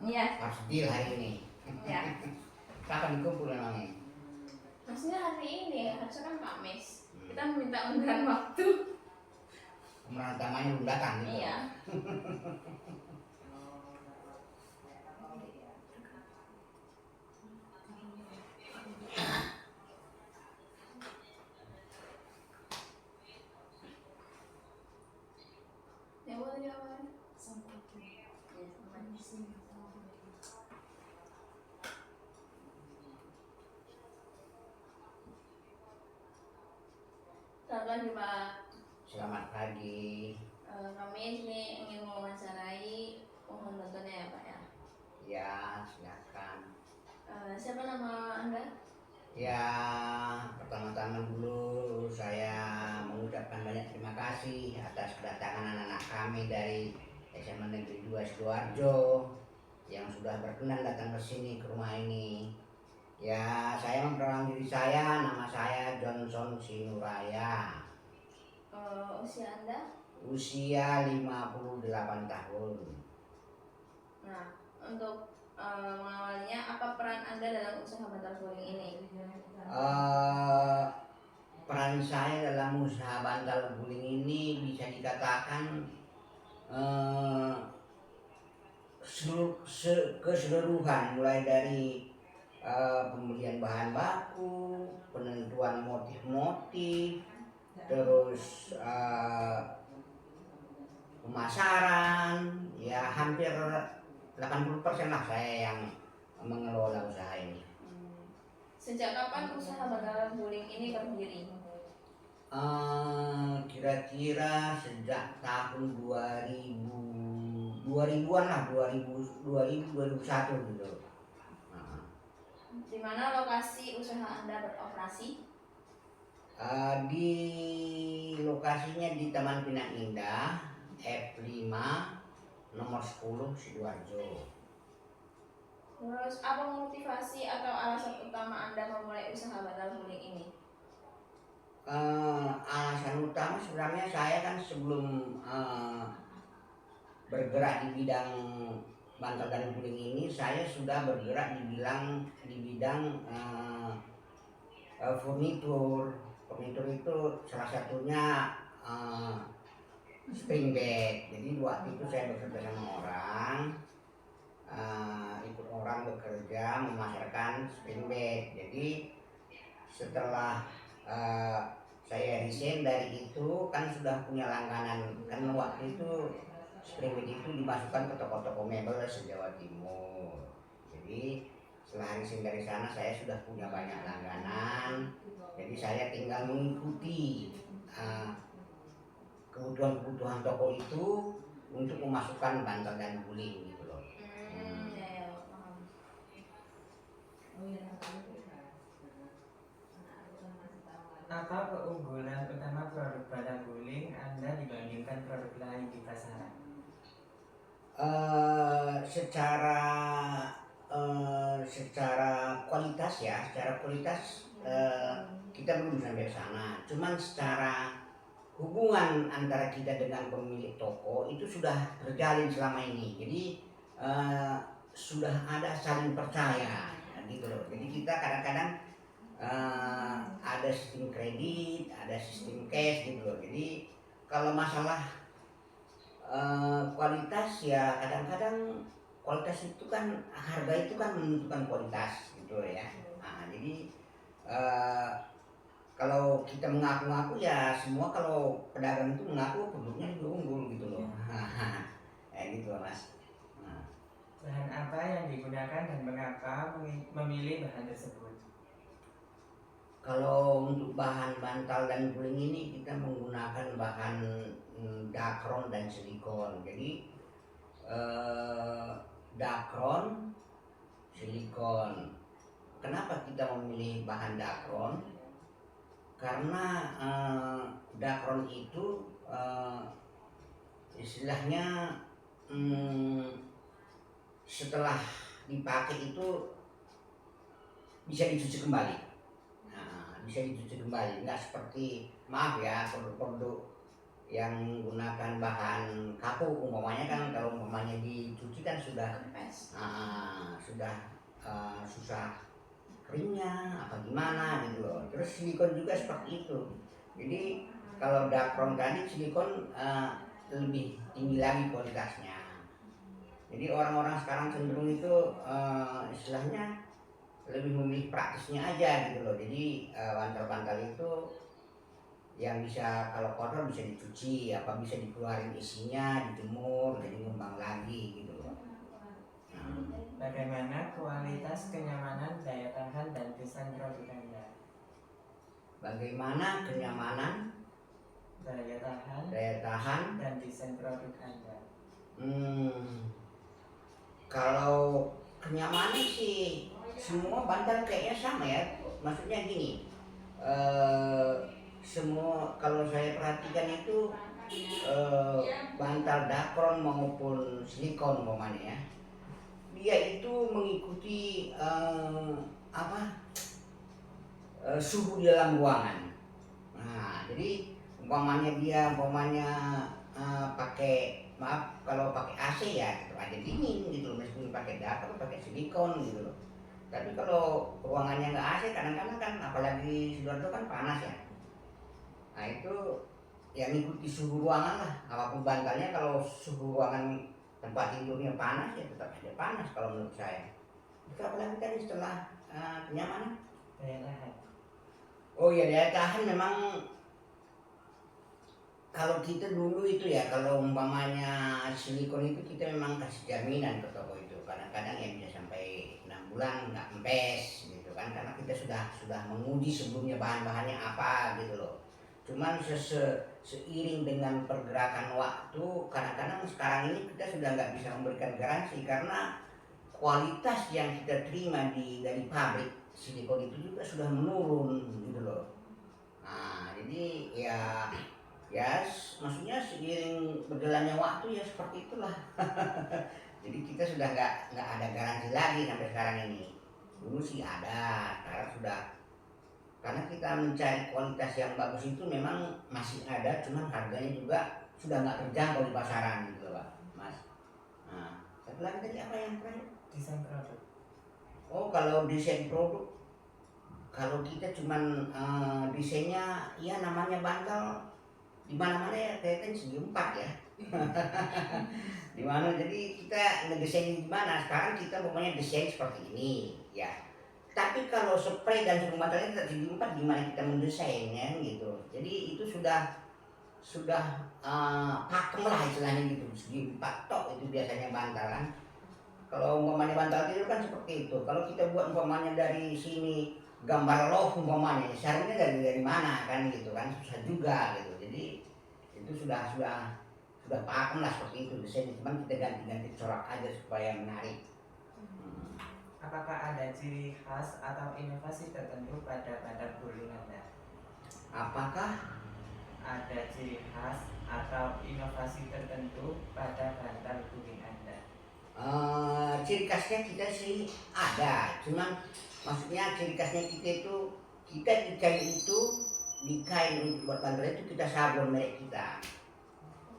Iya. Harus deal hari ini. Iya. Kapan kumpul namanya? Maksudnya hari ini, harusnya kan Kamis. Kita meminta undangan waktu. Pemeran utamanya belum datang gitu. Iya. Ya boleh diawali. Selamat pagi Pak. Selamat pagi. Kami ini ingin mewawancarai pohon tentunya ya Pak ya. Ya, silakan. Siapa nama Anda? Ya, pertama-tama dulu saya mengucapkan banyak terima kasih atas kedatangan anak-anak kami dari SMA Negeri 2 Sidoarjo yang sudah berkenan datang ke sini, ke rumah ini. Ya, saya memperkenalkan diri saya, nama saya Johnson Sinuraya. Usia Anda? Usia 58 tahun. Nah, untuk mengawalnya, apa peran Anda dalam usaha bantal guling ini? Peran saya dalam usaha bantal guling ini bisa dikatakan keseluruhan, mulai dari pembelian bahan baku, penentuan motif-motif, terus pemasaran, ya hampir 80% lah saya yang mengelola usaha ini. Sejak kapan usaha bantal guling ini berdiri? Kira-kira sejak tahun 2000-an lah, 2001 gitu. Di mana lokasi usaha Anda beroperasi? Di lokasinya di Taman Pinang Indah, F5, nomor 10 Sidoarjo. Terus apa motivasi atau alasan utama Anda memulai usaha bantal guling ini? Alasan utama sebenarnya saya kan sebelum bergerak di bidang bantal dan guling ini, saya sudah bergerak di bidang furnitur. Furnitur itu salah satunya spring bed. Jadi waktu itu saya bekerja sama orang, ikut orang bekerja memasarkan spring bed. Jadi setelah saya resign dari itu, kan sudah punya langganan. Kan waktu itu spring bed itu dimasukkan ke toko-toko mebel se-Jawa Timur. Jadi setelah resign dari sana, saya sudah punya banyak langganan. Jadi saya tinggal mengikuti kebutuhan-kebutuhan toko itu untuk memasukkan bantal dan guling gitu loh. Ya, paham. Apa keunggulan utama produk bantal guling Anda dibandingkan produk lain di pasaran? Secara kualitas ya, kita belum sampai ke sana. Cuman secara hubungan antara kita dengan pemilik toko itu sudah terjalin selama ini. Jadi sudah ada saling percaya gitu loh. Jadi kita kadang-kadang ada sistem kredit, ada sistem cash gitu loh. Jadi kalau masalah kualitas ya, kadang-kadang kualitas itu kan, harga itu kan menentukan kualitas gitu ya. Jadi kalau kita mengaku-ngaku ya, semua kalau pedagang itu mengaku produknya juga unggul gitu loh. Kayak gitu Mas. Bahan apa yang digunakan dan mengapa memilih bahan tersebut? Kalau untuk bahan bantal dan guling ini kita menggunakan bahan dakron dan silikon. Jadi dakron, silikon. Kenapa kita memilih bahan dakron? Karena dakron itu istilahnya setelah dipakai itu bisa dicuci kembali. Bisa dicuci kembali, nggak seperti, maaf ya, produk-produk yang menggunakan bahan kaku umpamanya kan, kalau umpamanya dicuci kan sudah Kempes. susah keringnya apa gimana gitu loh. Terus silikon juga seperti itu. Jadi kalau dakron tadi silikon lebih tinggi lagi kualitasnya. Jadi orang-orang sekarang cenderung itu istilahnya lebih memilih praktisnya aja gitu loh. Jadi bantal-bantal itu yang bisa kalau kotor bisa dicuci, apa bisa dikeluarin isinya, dijemur, jadi ngembang lagi gitu loh. Nah, Bagaimana kualitas, kenyamanan, daya tahan, dan desain produk Anda? bagaimana kenyamanan, Daya tahan, dan dan desain produk Anda. kalau kenyamanan sih semua bantal kayaknya sama ya. Maksudnya gini, semua kalau saya perhatikan itu bantal dakron maupun silikon umpamanya ya, dia itu mengikuti suhu di dalam ruangan. Nah, jadi umpamanya pakai, maaf kalau pakai AC ya tetap aja dingin gitu loh, meskipun pakai dakron pakai silikon gitu loh. Tapi kalau ruangannya nggak AC kadang-kadang kan, apalagi Sidoarjo kan panas ya. Nah itu yang ngikuti suhu ruangan lah, apapun bantalnya. Kalau suhu ruangan tempat tidurnya panas ya tetap aja panas kalau menurut saya. Itu apalagi tadi setelah kenyamanan. Daya tahan. Oh ya, daya tahan memang kalau kita dulu itu ya, kalau umpamanya silikon itu kita memang kasih jaminan ke toko itu. Kadang-kadang ya bisa sampai 6 bulan nggak kempes gitu kan, karena kita sudah menguji sebelumnya bahan-bahannya apa gitu loh. Cuman seiring dengan pergerakan waktu, kadang-kadang sekarang ini kita sudah nggak bisa memberikan garansi karena kualitas yang kita terima dari pabrik silikon itu juga sudah menurun gitu loh. Nah jadi maksudnya seiring berjalannya waktu ya seperti itulah. Jadi kita sudah nggak ada garansi lagi sampai sekarang ini. Dulu sih ada, sekarang sudah, karena kita mencari kualitas yang bagus itu memang masih ada, cuman harganya juga sudah nggak terjangkau di pasaran gitu loh Pak, Mas. Nah, satu lagi tadi apa yang terakhir? Desain produk. Oh, kalau desain produk, kalau kita cuman desainnya ya namanya bantal di mana-mana ya kelihatan segi empat ya. Di mana, jadi kita ngedesain di mana? Sekarang kita pokoknya desain seperti ini ya. Tapi kalau spray dan suku bantalnya tetap segi empat, gimana kita mendesainnya gitu. Jadi itu sudah pakem lah istilahnya gitu, segi empat tok itu biasanya bantal kan. Kalau umpamanya bantal tidur kan seperti itu. Kalau kita buat umpamanya dari sini gambar love umpamanya, syarungnya dari mana kan gitu kan, susah juga gitu. Jadi itu sudah pakem lah seperti itu desainnya, cuman kita ganti-ganti corak aja supaya menarik. Apakah ada ciri khas atau inovasi tertentu pada bantal guling Anda? Apakah Ada ciri khas atau inovasi tertentu pada bantal guling Anda? ciri khasnya kita sih ada, cuman maksudnya ciri khasnya kita itu, kita di kain untuk buat bantal itu kita sablon merek kita.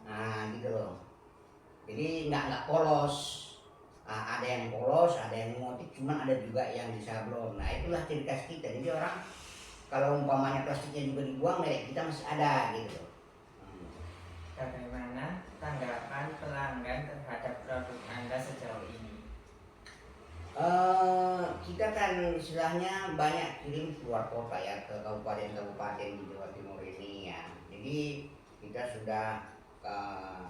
Nah gitu loh. Jadi nggak polos. Ada yang polos, ada yang motif, cuman ada juga yang disablon. Nah itulah ciri khas kita. Jadi orang kalau umpamanya plastiknya juga dibuang, merek kita masih ada gitu loh. Bagaimana tanggapan pelanggan terhadap produk Anda sejauh ini? Kita kan istilahnya banyak kirim keluar kota ya, ke kabupaten-kabupaten di Jawa Timur ini ya. Jadi kita sudah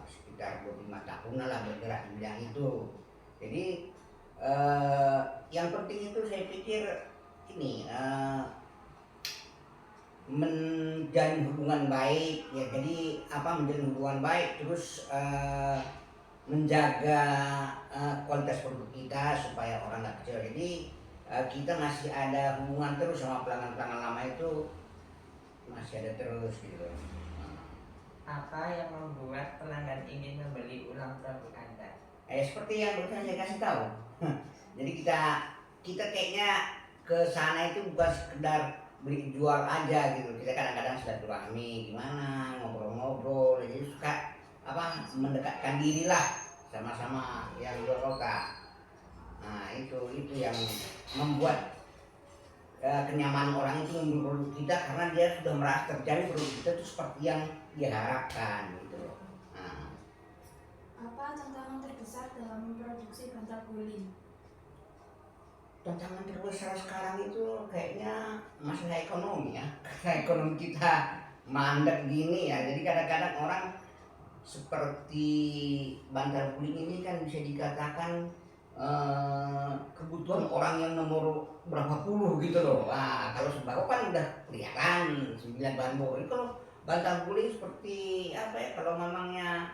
sekitar 25 tahunan lah bergerak di bidang itu. Jadi yang penting itu saya pikir ini menjalin hubungan baik ya. Jadi menjalin hubungan baik, terus menjaga kualitas produk kita supaya orang nggak kecewa. Jadi kita masih ada hubungan terus sama pelanggan-pelanggan lama itu, masih ada terus gitu. Apa yang membuat pelanggan ingin membeli ulang produk Anda? Seperti yang barusan saya kasih tahu. Jadi kita kayaknya ke sana itu bukan sekedar beli jual aja gitu. Kita kadang-kadang silaturahmi gimana, ngobrol-ngobrol, jadi suka apa mendekatkan diri lah sama-sama yang luar kota. Nah itu yang membuat kenyamanan orang itu membeli produk kita, karena dia sudah merasa terjamin produk kita itu seperti yang dia harapkan gitu loh. Nah, Apa tantangan terbesar dalam memproduksi bantal guling? tantangan terbesar sekarang itu kayaknya masalah ekonomi ya, karena ekonomi kita mandek gini ya, jadi kadang-kadang orang seperti bantal guling ini kan bisa dikatakan kebutuhan orang yang nomor berapa puluh gitu loh. Nah, kalau sembako kan udah kelihatan 9 bahan pokok. Ini kalau bantal guling seperti apa ya, kalau memangnya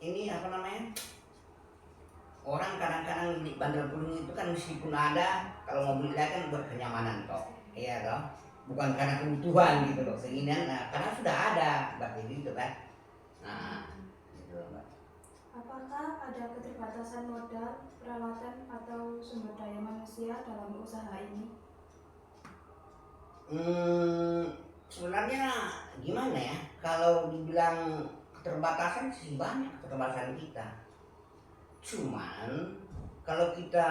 ini apa namanya, orang kadang-kadang beli bantal guling itu kan meskipun ada, kalau mau beli lagi kan buat kenyamanan toh, iya toh, bukan karena kebutuhan gitu loh, keinginan. Nah, karena sudah ada berarti gitu kan. Nah gitu loh, Mbak. Apakah ada keterbatasan modal, peralatan, atau sumber daya manusia dalam usaha ini? Sebenarnya gimana ya, kalau dibilang keterbatasan sih banyak keterbatasan kita. Cuman kalau kita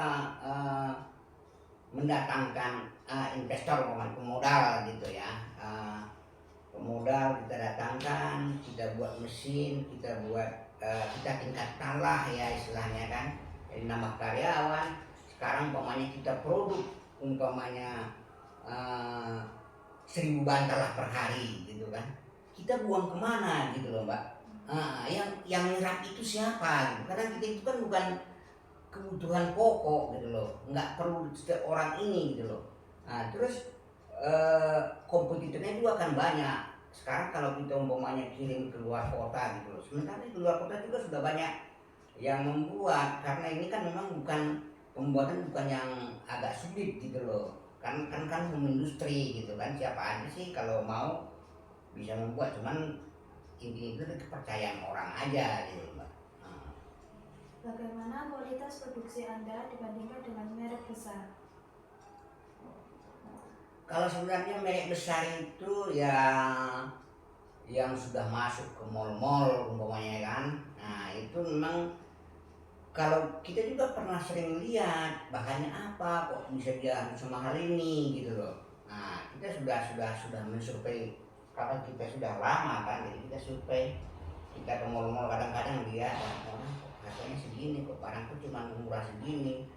mendatangkan investor, pemodal gitu ya, pemodal kita datangkan, kita buat mesin, kita tingkatkan lah ya istilahnya kan, jadi nambah karyawan. Sekarang umpamanya kita produk umpamanya 1000 bantal lah per hari gitu kan, kita buang kemana gitu loh Mbak. Yang nyerap itu siapa gitu, karena kita itu kan bukan kebutuhan pokok gitu loh, nggak perlu setiap orang ini gitu loh. Nah terus kompetitornya juga akan banyak. Sekarang kalau kita umpamanya kirim ke luar kota gitu loh, sementara di luar kota juga sudah banyak yang membuat, karena ini kan memang pembuatan bukan yang agak sulit gitu loh, kan industri gitu kan, siapa aja sih kalau mau bisa membuat, cuman ini itu kepercayaan orang aja gitu Mbak. Bagaimana kualitas produksi Anda dibandingkan dengan merek besar? Kalau sebenarnya merek besar itu ya yang sudah masuk ke mall-mall umpamanya kan, nah itu memang kalau kita juga pernah sering lihat bahannya apa kok bisa dia semahal ini gitu loh. Nah kita sudah mensurvei, karena kita sudah lama kan, jadi kita survei, kita ke mall-mall kadang-kadang lihat orang kok harganya segini, kok barangku cuma murah segini.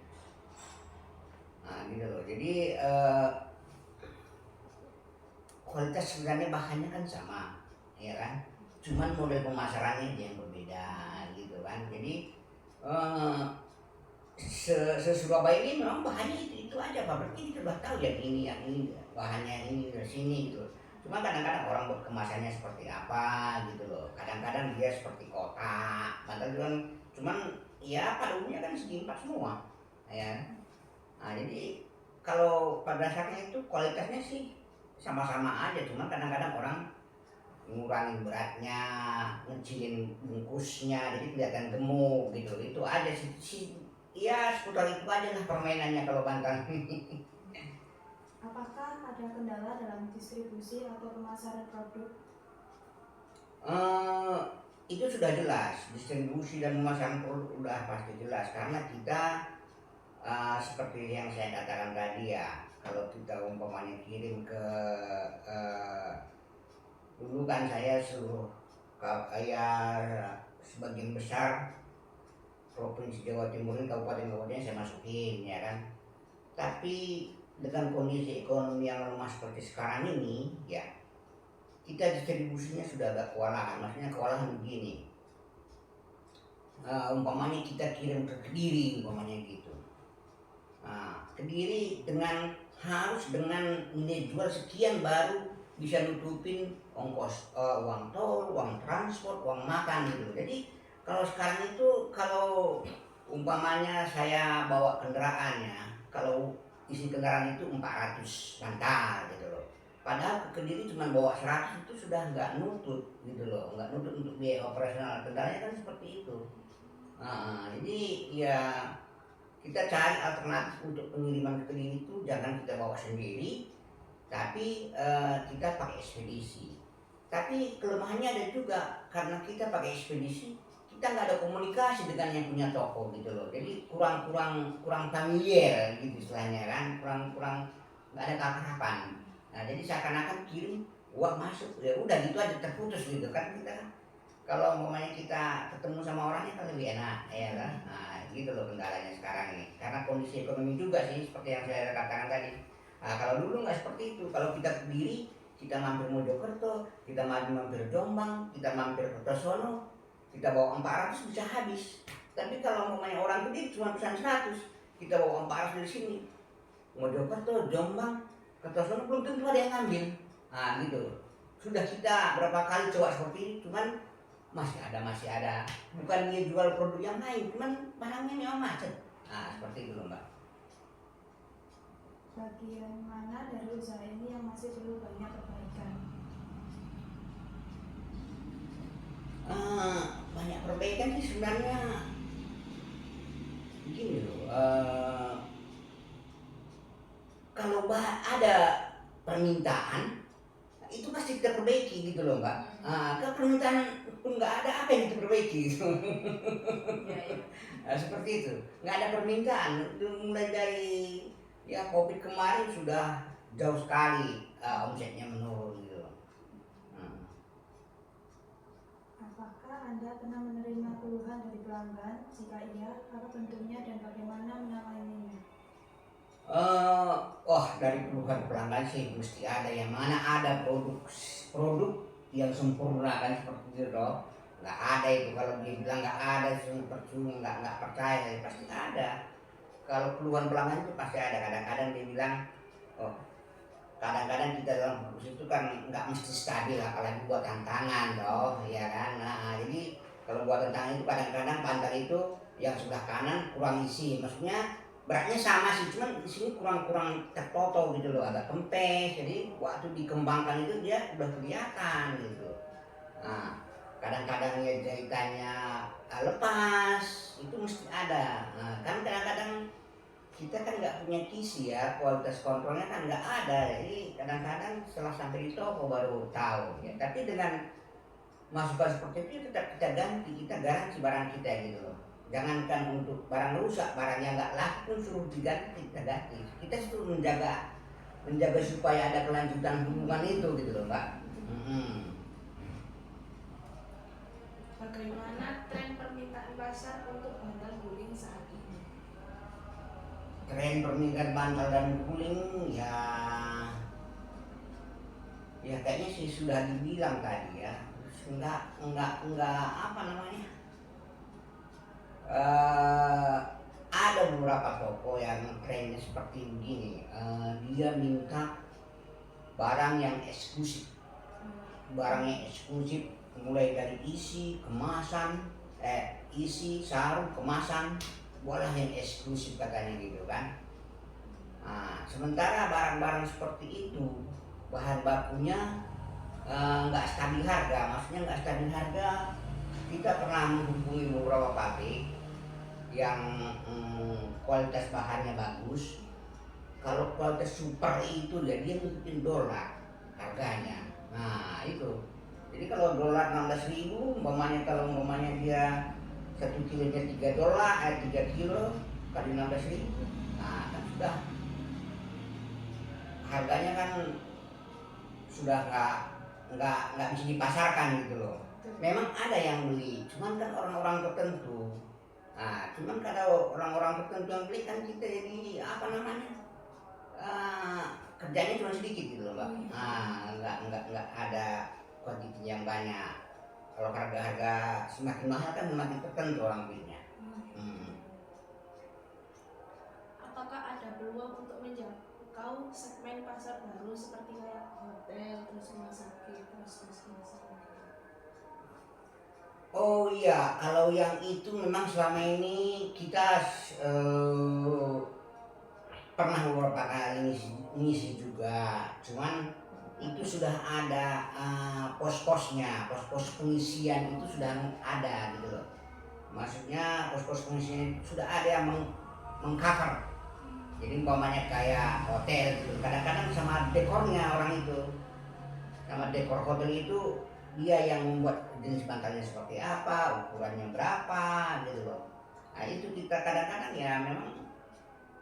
Nah gitu loh, jadi kualitas sebenarnya bahannya kan sama ya kan, cuman model pemasarannya aja yang berbeda gitu kan. Jadi Surabaya ini memang bahannya itu aja, pabriknya kita udah tahu yang ini bahannya ini dari sini gitu. Cuma kadang-kadang orang buat kemasannya seperti apa gitu loh, kadang-kadang dia seperti kotak bantal kan, cuman ya pada umumnya kan segi empat semua ya. Nah jadi kalau pada dasarnya itu kualitasnya sih sama-sama aja, cuman kadang-kadang orang ngurangin beratnya, ngecilin bungkusnya, jadi kelihatan gemuk gitu. Itu aja sih ya, seputar itu aja lah permainannya kalau bantal. Apakah ada kendala dalam distribusi atau pemasaran produk? Itu sudah jelas, distribusi dan pemasaran produk udah pasti jelas, karena kita seperti yang saya katakan tadi ya, kalau kita umpamanya kirim ke dulu kan saya seluruh sebagian besar provinsi Jawa Timur ini, kabupaten-kabupaten saya masukin ya kan. Tapi dengan kondisi ekonomi yang lemah seperti sekarang ini ya, kita distribusinya sudah agak kewalahan. Maksudnya kewalahan begini, umpamanya kita kirim ke Kediri umpamanya gitu. Kediri harus dengan nilai jual sekian baru bisa nutupin ongkos uang tol, uang transport, uang makan gitu. Jadi kalau sekarang itu, kalau umpamanya saya bawa kendaraannya, kalau isi kendaraan itu 400 bantal gitu loh, padahal ke Kediri cuma bawa 100, itu sudah nggak nutut gitu loh, nggak nutut untuk biaya operasional kendaraannya kan seperti itu. Jadi ya kita cari alternatif untuk pengiriman ke Kediri itu jangan kita bawa sendiri, tapi kita pakai ekspedisi. Tapi kelemahannya ada juga, karena kita pakai ekspedisi, kita nggak ada komunikasi dengan yang punya toko gitu loh. Jadi kurang familiar gitu istilahnya kan, kurang nggak ada keakraban. Nah jadi seakan-akan kirim uang masuk, ya udah gitu aja terputus gitu kan kita. Kalau umpamanya kita ketemu sama orangnya kan lebih enak, ya kan? Nah, gitu loh kendalanya sekarang ini. Karena kondisi ekonomi juga sih, seperti yang saya katakan tadi. Nah, kalau dulu nggak seperti itu. Kalau kita ke Kediri, kita mampir Mojokerto, kita mampir Jombang, kita mampir Kertosono, kita bawa 400 bisa habis. Tapi kalau umpamanya orang Kediri cuma pesan 100, kita bawa 400 dari sini. Mojokerto, Jombang, Kertosono belum tentu ada yang ngambil. Nah, gitu. Sudah kita berapa kali coba seperti ini, cuman masih ada, bukan dia jual produk yang lain, cuman barangnya memang macet. Nah seperti itu loh Mbak. Bagian mana dari usaha ini yang masih perlu banyak perbaikan? Banyak perbaikan sih sebenarnya begini loh, kalau ada permintaan itu pasti kita perbaiki gitu loh Mbak. Kalau permintaan pun nggak ada, apa yang kita perbaiki gitu. Nah, seperti itu, nggak ada permintaan. Mulai dari ya COVID kemarin sudah jauh sekali omsetnya menurun gitu. Apakah Anda pernah menerima keluhan dari pelanggan? Jika iya, apa bentuknya dan bagaimana menanganinya? Dari keluhan pelanggan sih mesti ada, yang mana ada produk yang sempurna kan seperti itu toh. Nggak ada itu, kalau dia bilang nggak ada percuma, nggak percaya, ya pasti ada. Kalau keluhan pelanggan itu pasti ada. Kadang-kadang dia bilang, kadang-kadang kita dalam produksi itu kan nggak mesti stabil, apalagi buat tantangan toh, ya kan. Nah jadi kalau buat tantangan itu kadang-kadang pantar itu yang sebelah kanan kurang isi, maksudnya beratnya sama sih, cuman di sini kurang tertoto gitu loh, agak kempes. Jadi waktu dikembangkan itu dia udah kelihatan gitu. Nah, kadang-kadang ya jahitannya lepas, itu mesti ada. Nah, kan kadang-kadang kita kan nggak punya kisi ya, kualitas kontrolnya kan nggak ada. Jadi kadang-kadang setelah sampai di toko baru tahu ya. Tapi dengan masukan seperti itu tetap kita ganti, kita garansi barang kita gitu loh. Jangankan untuk barang rusak, barang yang nggak laku pun suruh diganti, kita ganti. Kita suruh menjaga supaya ada kelanjutan hubungan itu gitu loh Mbak. Bagaimana tren permintaan pasar untuk bantal guling saat ini? Tren permintaan bantal dan guling ya kayaknya sih sudah dibilang tadi ya. Enggak apa namanya? Ada beberapa toko yang trennya seperti begini, dia minta barang yang eksklusif, mulai dari isi, kemasan, isi, sarung, kemasan, boleh yang eksklusif katanya gitu kan. Nah, sementara barang-barang seperti itu bahan bakunya nggak stabil harga, maksudnya nggak stabil harga. Kita pernah menghubungi beberapa pabrik yang kualitas bahannya bagus. Kalau kualitas super itu dia ngikutin dolar harganya. Nah itu. Jadi kalau dolar 16.000, umpamanya dia 1 kilonya $3, 3 kilo kali 16.000, nah kan sudah harganya kan sudah nggak bisa dipasarkan gitu loh. Memang ada yang beli, cuman kan orang-orang tertentu. Nah, cuman kalau orang-orang tertentu yang beli kan kita jadi apa namanya, kerjanya cuma sedikit gitu loh Mbak. Nggak ada kuantiti yang banyak. Kalau harga-harga semakin mahal kan semakin tertentu orang belinya. Apakah ada peluang untuk menjangkau segmen pasar baru seperti kayak hotel, terus rumah sakit, terus Oh iya, kalau yang itu memang selama ini kita pernah beberapa kali ngisi juga, cuman itu sudah ada pos-posnya, pos-pos pengisian itu sudah ada gitu loh. Maksudnya pos-pos pengisian itu sudah ada yang mengcover. Jadi umpamanya kayak hotel gitu, kadang-kadang sama dekornya orang itu, sama dekor hotel itu dia yang membuat jenis bantalnya seperti apa, ukurannya berapa gitu loh. Nah itu kita kadang-kadang ya memang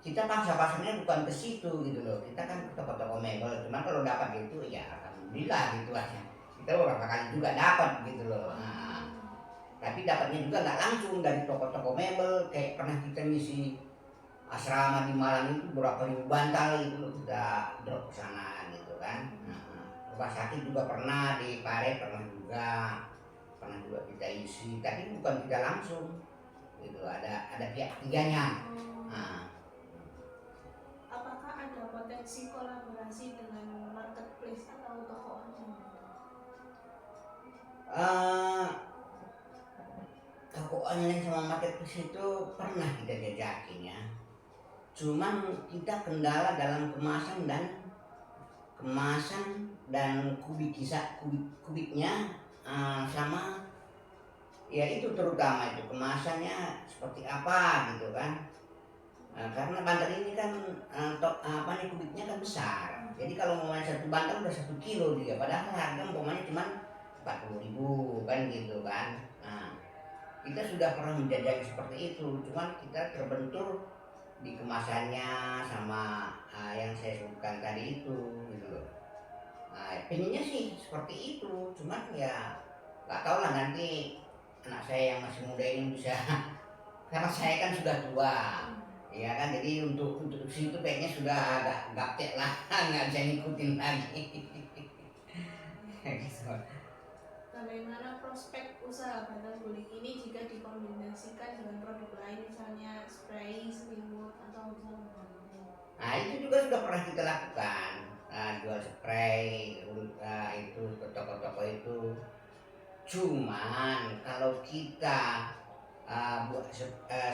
kita pasarnya bukan ke situ gitu loh, kita kan ke toko-toko mebel, cuma kalau dapat gitu ya alhamdulillah gitu aja, kita beberapa kali juga dapat gitu loh. Nah, tapi dapatnya juga nggak langsung dari toko-toko mebel, kayak pernah kita ngisi asrama di Malang itu berapa ribu bantal itu loh, kita drop ke sana gitu kan. Nah, rumah sakit juga pernah, di Pare pernah juga kita isi, tapi bukan kita langsung gitu, ada pihak ketiganya. Nah, Apakah ada potensi kolaborasi dengan marketplace atau toko online? toko online sama marketplace itu pernah kita jajakin ya, cuman kita kendala dalam kemasan dan kubiknya, sama ya itu terutama itu kemasannya seperti apa gitu kan. Karena bantal ini kan kubiknya kan besar, jadi kalau mau satu bantal udah 1 kilo dia, padahal harga umpamanya cuma 40.000 kan gitu kan. Nah, kita sudah pernah menjajaki seperti itu, cuman kita terbentur di kemasannya sama yang saya sebutkan tadi itu gitu loh. Nah, pengennya sih seperti itu, cuman ya nggak tahu lah nanti anak saya yang masih muda ini bisa karena saya kan sudah tua ya kan, jadi untuk situ kayaknya sudah agak gaptek lah nggak bisa ngikutin lagi. Gitu. Bagaimana prospek usaha bantal guling ini jika dikombinasikan dengan produk lain, misalnya spray, selimut, atau misalnya Nah itu juga sudah pernah kita lakukan, jual spray itu ke toko-toko itu. Cuman kalau kita buat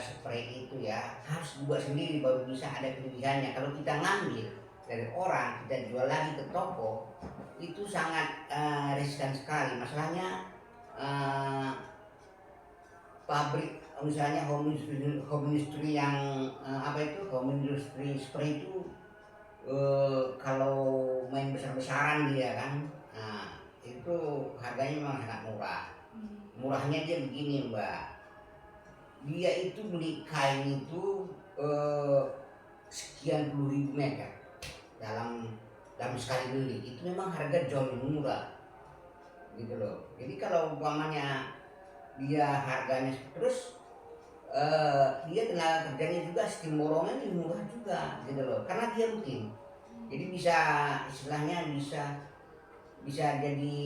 spray itu ya harus dibuat sendiri baru bisa ada kelebihannya. Kalau kita ngambil dari orang kita jual lagi ke toko itu sangat riskan sekali. Masalahnya pabrik misalnya home industry yang home industry spray itu kalau main besar-besaran dia kan, itu harganya memang sangat murah. Murahnya dia begini mbak, dia itu beli kain itu sekian puluh ribu meter dalam sekali beli, itu memang harga jauh lebih murah gitu loh. Jadi kalau umpamanya dia harganya terus dia tenaga kerjanya juga steam borongnya lebih murah juga gitu loh, karena dia rutin. Jadi bisa istilahnya bisa jadi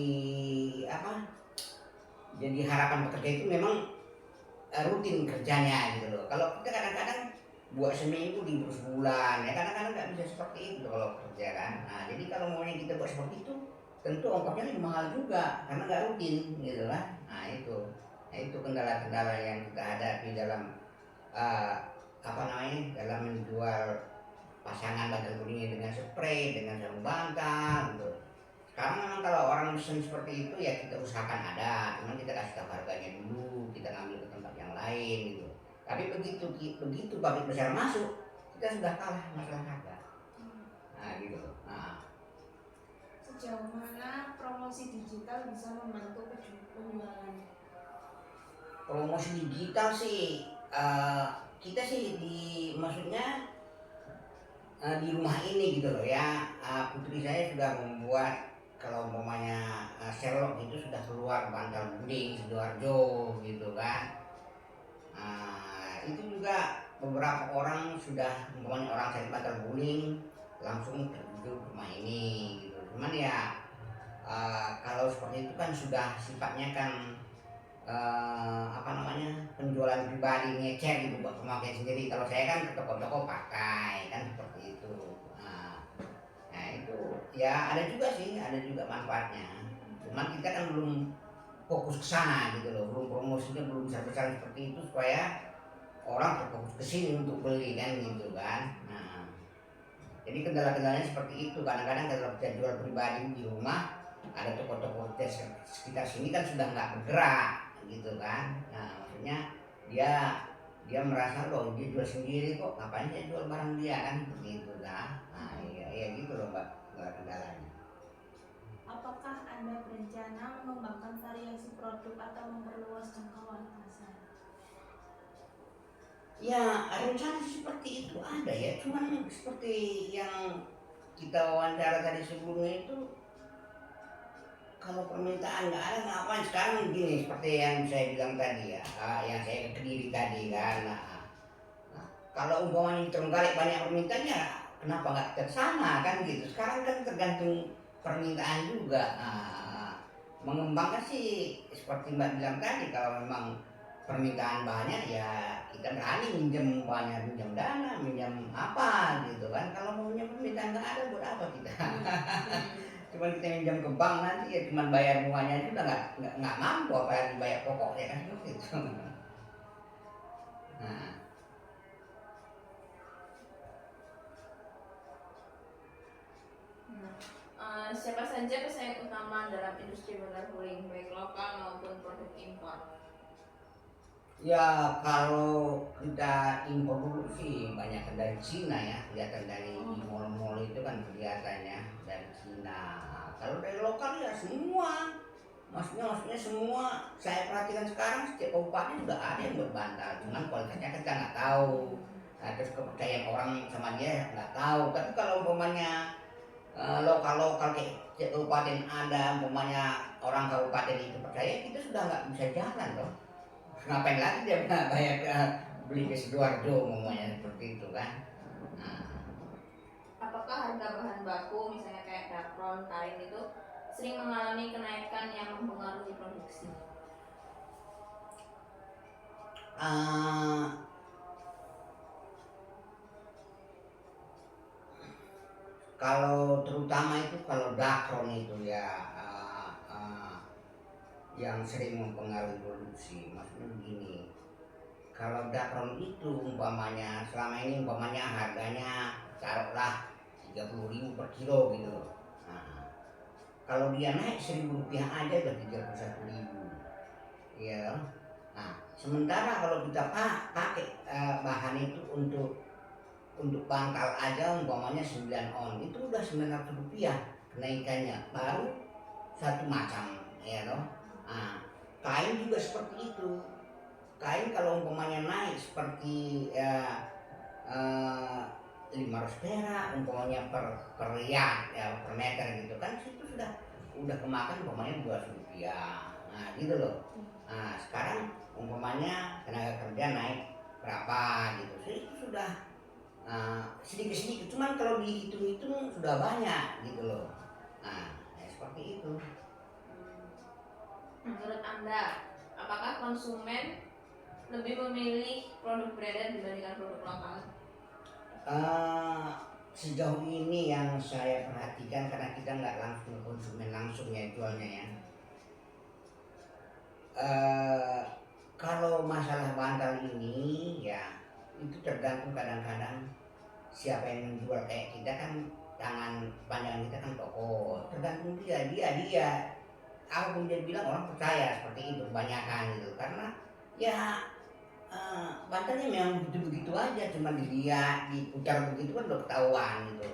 apa? Jadi harapan pekerja itu memang rutin kerjanya gitu loh. Kalau kita kadang-kadang buat seminggu libur sebulan ya kadang-kadang nggak bisa seperti itu kalau kerja kan. Nah jadi kalau maunya kita buat seperti itu tentu ongkosnya lebih mahal juga karena nggak rutin gitu kan. Nah itu kendala-kendala yang kita hadapi dalam dalam menjual pasangan bantal gulingnya dengan spray, dengan sarung bantal gitu. Sekarang memang kalau orang mesen seperti itu ya kita usahakan ada, cuman kita kasih tahu harganya dulu, kita ngambil ke tempat yang lain gitu. Tapi begitu pabrik besar masuk, kita sudah kalah masalah harga. Nah gitu. Nah, sejauh mana promosi digital bisa membantu penjualan? promosi digital sih kita sih maksudnya di rumah ini gitu loh ya. Putri saya sudah membuat, kalau umpamanya Sherlock itu sudah keluar bantal guling Sidoarjo gitu kan. Itu juga beberapa orang sudah umpamanya orang cari bantal guling langsung terjun ke rumah ini gitu. Cuman ya kalau seperti itu kan sudah sifatnya kan penjualan pribadi, ngecer gitu buat pemakaian sendiri. Kalau saya kan ke toko-toko pakai kan seperti itu. Nah itu ya ada juga manfaatnya. Cuman kita kan belum fokus ke sana gitu loh, belum promosinya belum besar-besar seperti itu supaya orang terfokus ke sini untuk beli kan gitu kan. Nah jadi kendala-kendalanya seperti itu. Kadang-kadang kalau kita jual pribadi di rumah, ada toko-toko sekitar sini kan sudah nggak bergerak gitu kan. Nah maksudnya dia dia merasa loh dia jual sendiri kok, ngapain saya jual barang dia kan begitu lah. Nah iya gitu loh mbak, kendalanya. Apakah Anda berencana mengembangkan variasi produk atau memperluas jangkauan pasar? Ya rencana seperti itu ada ya, cuman seperti yang kita wawancara tadi sebelumnya itu, kalau permintaan nggak ada ngapain sekarang gini seperti yang saya bilang tadi ya, yang saya ke Kediri tadi kan. Nah, kalau umpamanya di Trenggalek banyak permintaannya, kenapa nggak ke sana kan gitu. Sekarang kan tergantung permintaan juga. Mengembangkan sih seperti Mbak bilang tadi, kalau memang permintaan banyak ya kita berani minjem banyak, minjem dana, minjem apa gitu kan. Kalau mau minjem permintaan nggak ada, buat apa kita? Cuman kita minjem ke bank nanti ya cuman bayar bunganya juga nggak mampu, apalagi bayar pokoknya kan gitu. Nah, Siapa saja pesaing utama dalam industri bantal guling, baik lokal maupun produk impor? ya kalau kita impor dulu sih banyak dari Cina ya, kelihatan dari di mall-mall itu kan kelihatannya dari Cina. Kalau dari lokal ya semua, maksudnya semua saya perhatikan sekarang setiap kabupaten sudah ada yang buat bantal, cuman kualitasnya kita nggak tahu. Nah, terus kepercayaan orang sama dia nggak tahu. Tapi kalau umpamanya lokal-lokal kayak kabupaten ada, umpamanya orang kabupaten itu percaya, kita sudah nggak bisa jalan loh. Ngapain lagi dia bayar beli ke Sidoarjo umpamanya seperti itu kan. Nah, Apakah harga bahan baku, misalnya kayak dakron, kain itu sering mengalami kenaikan yang mempengaruhi produksi? eh, kalau terutama itu kalau dakron itu ya, yang sering mempengaruhi produksi. Maksudnya begini, kalau dakron itu umpamanya selama ini umpamanya harganya taruhlah 30.000 per kilo gitu loh. Nah, kalau dia naik 1.000 rupiah aja udah 31.000 ya. Nah sementara kalau kita pakai bahan itu untuk bantal aja umpamanya 9 on itu udah 900 rupiah kenaikannya, baru satu macam ya loh. Nah, kain juga seperti itu. Kain kalau umpamanya naik seperti 500 perak umpamanya per yard ya, per meter gitu kan, itu udah kemakan umpamanya 200 rupiah. Nah gitu loh. Nah sekarang umpamanya tenaga kerja naik berapa gitu, itu sudah sedikit-sedikit, cuman kalau dihitung-hitung sudah banyak gitu loh. Nah ya seperti itu. Menurut Anda, apakah konsumen lebih memilih produk branded dibandingkan produk lokal? Sejauh ini yang saya perhatikan, karena kita nggak langsung konsumen langsung ya jualnya ya. Kalau masalah bantal ini ya itu tergantung, kadang-kadang siapa yang menjual. Kayak kita kan tangan pandangan kita kan toko, tergantung dia apapun dia bilang orang percaya seperti itu kebanyakan gitu, karena ya bantalnya memang begitu-begitu aja, cuma dilihat diputar begitu kan udah ketahuan gitu.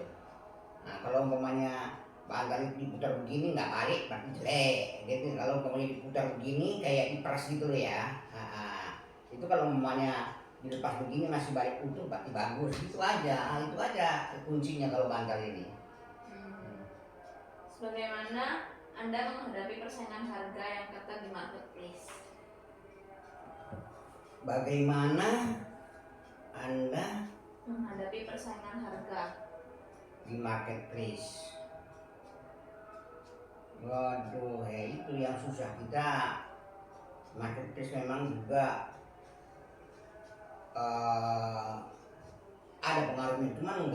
Nah kalau umpamanya bantal itu diputar begini nggak balik berarti jelek gitu. Kalau umpamanya diputar begini kayak diperas gitu loh ya. Itu kalau umpamanya dilepas begini masih balik utuh berarti bagus, itu aja. Itu aja kuncinya kalau bantal ini. Sebagaimana Anda menghadapi persaingan harga yang ketat di marketplace? Bagaimana Anda menghadapi persaingan harga di marketplace? Waduh, itu yang susah kita. Marketplace memang juga ada pengaruhnya, cuman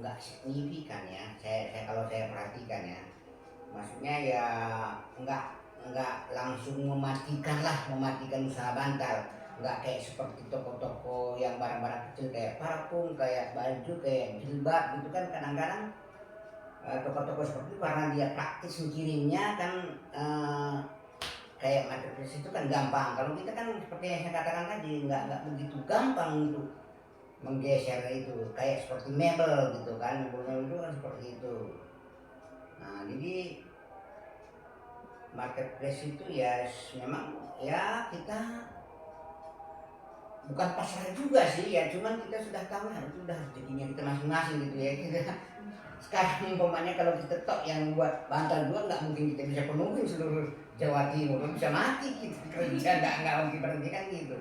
nggak signifikan ya. Saya kalau saya perhatikan ya, maksudnya ya nggak langsung mematikan usaha bantal. Nggak kayak seperti toko-toko yang barang-barang kecil kayak parfum, kayak baju, kayak jilbab gitu kan. Kadang-kadang toko-toko seperti itu karena dia praktis mikirinnya kan, kayak marketplace itu kan gampang. Kalau kita kan seperti yang saya katakan tadi nggak begitu gampang untuk menggeser itu, kayak seperti mebel gitu kan, mebel itu kan seperti itu. Nah jadi marketplace itu ya memang ya kita bukan pasar juga sih ya, cuman kita sudah tahu lah itu udah rezekinya kita masing-masing gitu ya. Kita sekarang umpamanya kalau kita tok yang buat bantal dua nggak mungkin kita bisa penuhi seluruh Jawa Timur, bisa mati kita kerja, nggak mungkin berhenti kan gitu.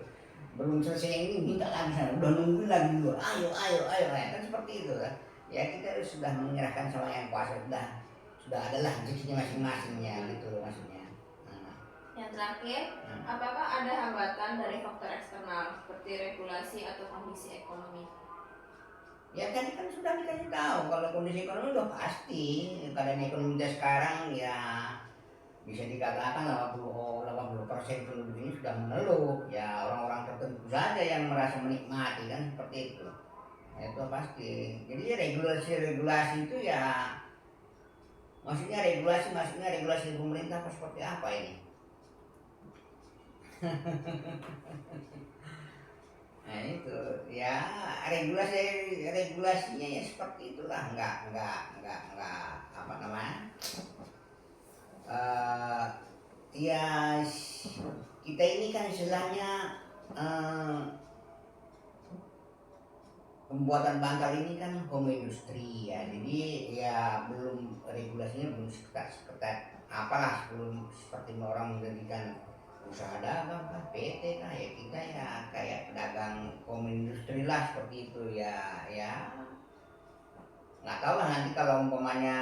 Belum selesai yang ini minta lagi sana, udah nunggu lagi dua, ayo ya, kan seperti itu kan. Ya kita sudah menyerahkan sama yang kuasa, sudah adalah rezekinya masing-masingnya gitu loh maksudnya. Nah, Yang terakhir, apakah ada hambatan dari faktor eksternal seperti regulasi atau kondisi ekonomi? ya tadi kan sudah dikasih tahu kalau kondisi ekonomi udah pasti, keadaan ekonomi kita sekarang ya bisa dikatakan 80% penduduk ini sudah mengeluh, ya orang-orang tertentu saja yang merasa menikmati kan seperti itu. Ya, itu pasti. Jadi regulasi itu ya maksudnya regulasi pemerintah apa seperti apa ini? Nah itu ya regulasinya ya seperti itulah, nggak apa namanya, ya kita ini kan istilahnya pembuatan bantal ini kan home industry ya, jadi ya belum regulasinya belum seketat apalah, belum seperti orang menjadikan usaha dagang kah, PT kah, ya kita ya kayak pedagang home industry lah seperti itu ya. Nggak tahu lah nanti kalau umpamanya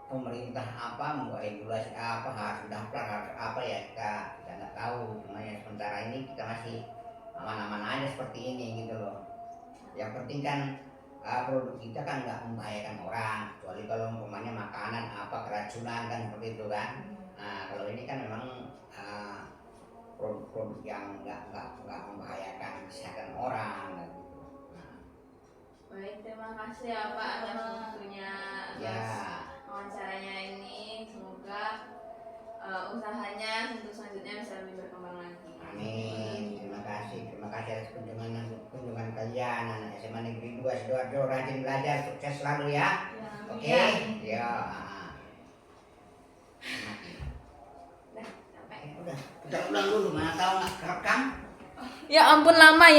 pemerintah apa membuat regulasi apa harus daftar harus apa ya, kita nggak tahu. Makanya sementara ini kita masih aman-aman aja seperti ini gitu loh. Yang penting kan produk kita kan nggak membahayakan orang, kecuali kalau umpamanya makanan apa keracunan kan seperti itu kan. Nah kalau ini kan memang produk-produk yang nggak membahayakan kesehatan orang gitu. Baik, terima kasih ya Pak atas waktunya, Ya. atas wawancaranya ini. Semoga usahanya untuk selanjutnya bisa lebih berkembang lagi. Amin. Terima kasih atas kunjungan kalian anak SMA Negeri 2 Sidoarjo, rajin belajar, sukses selalu ya. Oke. Ya. Udah ulang dulu, mana tahu nggak kerekam. Ya ampun lama ya.